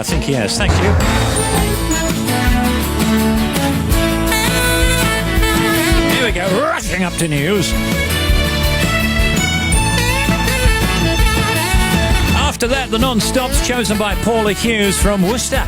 I think he has. Thank you. Here we go, rushing up to news. After that, the non-stops chosen by Paula Hughes from Worcester.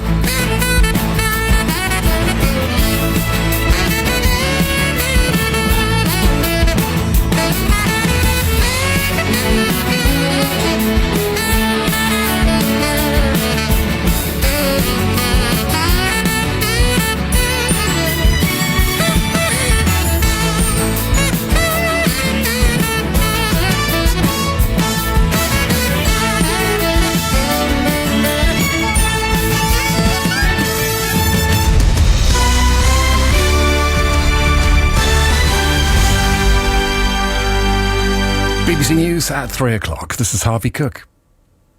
BBC News at 3 o'clock. This is Harvey Cook.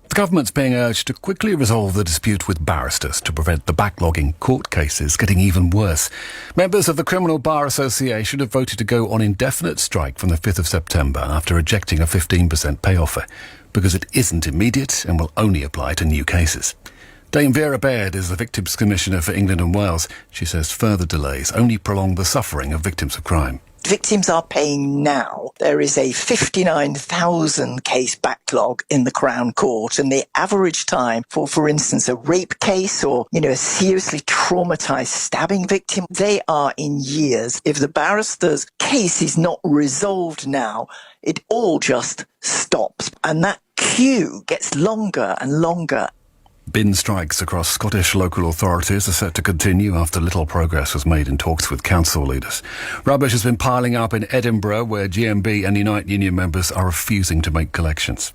The government's being urged to quickly resolve the dispute with barristers to prevent the backlogging court cases getting even worse. Members of the Criminal Bar Association have voted to go on indefinite strike from the 5th of September after rejecting a 15% pay offer, because it isn't immediate and will only apply to new cases. Dame Vera Baird is the Victims Commissioner for England and Wales. She says further delays only prolong the suffering of victims of crime. Victims are paying now. There is a 59,000 case backlog in the Crown Court, and the average time for instance, a rape case or, a seriously traumatized stabbing victim, they are in years. If the barrister's case is not resolved now, it all just stops, and that queue gets longer and longer. Bin strikes across Scottish local authorities are set to continue after little progress was made in talks with council leaders. Rubbish has been piling up in Edinburgh, where GMB and Unite Union members are refusing to make collections.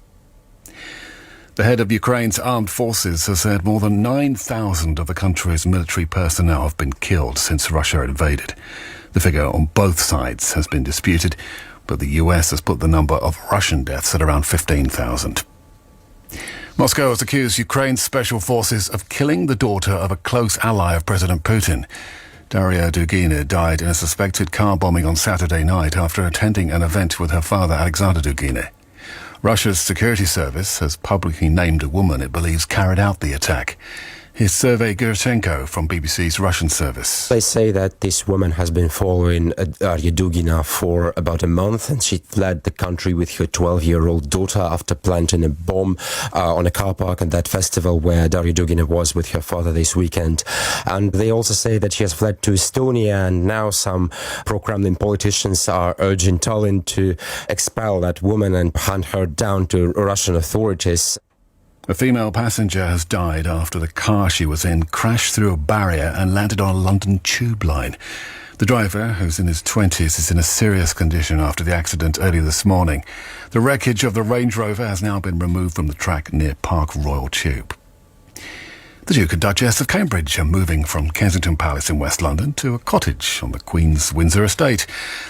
The head of Ukraine's armed forces has said more than 9,000 of the country's military personnel have been killed since Russia invaded. The figure on both sides has been disputed, but the US has put the number of Russian deaths at around 15,000. Moscow has accused Ukraine's special forces of killing the daughter of a close ally of President Putin. Daria Dugina died in a suspected car bombing on Saturday night after attending an event with her father, Alexander Dugina. Russia's security service has publicly named a woman it believes carried out the attack. Here's Sergei Gerchenko from BBC's Russian service. They say that this woman has been following Daria Dugina for about a month, and she fled the country with her 12-year-old daughter after planting a bomb on a car park at that festival where Daria Dugina was with her father this weekend. And they also say that she has fled to Estonia, and now some pro-Kremlin politicians are urging Tallinn to expel that woman and hunt her down to Russian authorities. A female passenger has died after the car she was in crashed through a barrier and landed on a London tube line. The driver, who's in his 20s, is in a serious condition after the accident early this morning. The wreckage of the Range Rover has now been removed from the track near Park Royal Tube. The Duke and Duchess of Cambridge are moving from Kensington Palace in West London to a cottage on the Queen's Windsor estate.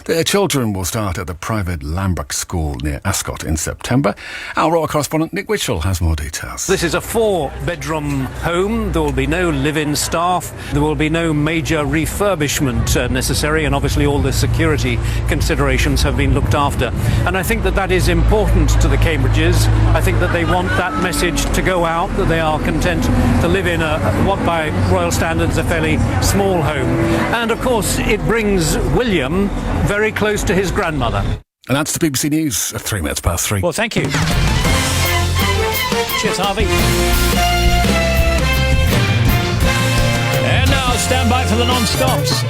Their children will start at the private Lambrook School near Ascot in September. Our royal correspondent Nick Witchell has more details. This is a 4-bedroom home. There will be no live-in staff. There will be no major refurbishment necessary, and obviously all the security considerations have been looked after. And I think that is important to the Cambridges. I think that they want that message to go out, that they are content to live in what by royal standards a fairly small home. And of course it brings William very close to his grandmother. And that's the BBC News at 3 minutes past 3. Well, thank you. Cheers, Harvey. And now stand by for the non-stops.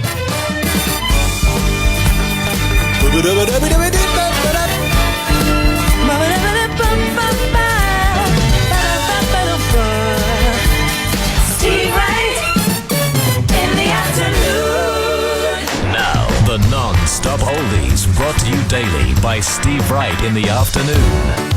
The non-stop oldies brought to you daily by Steve Wright in the afternoon.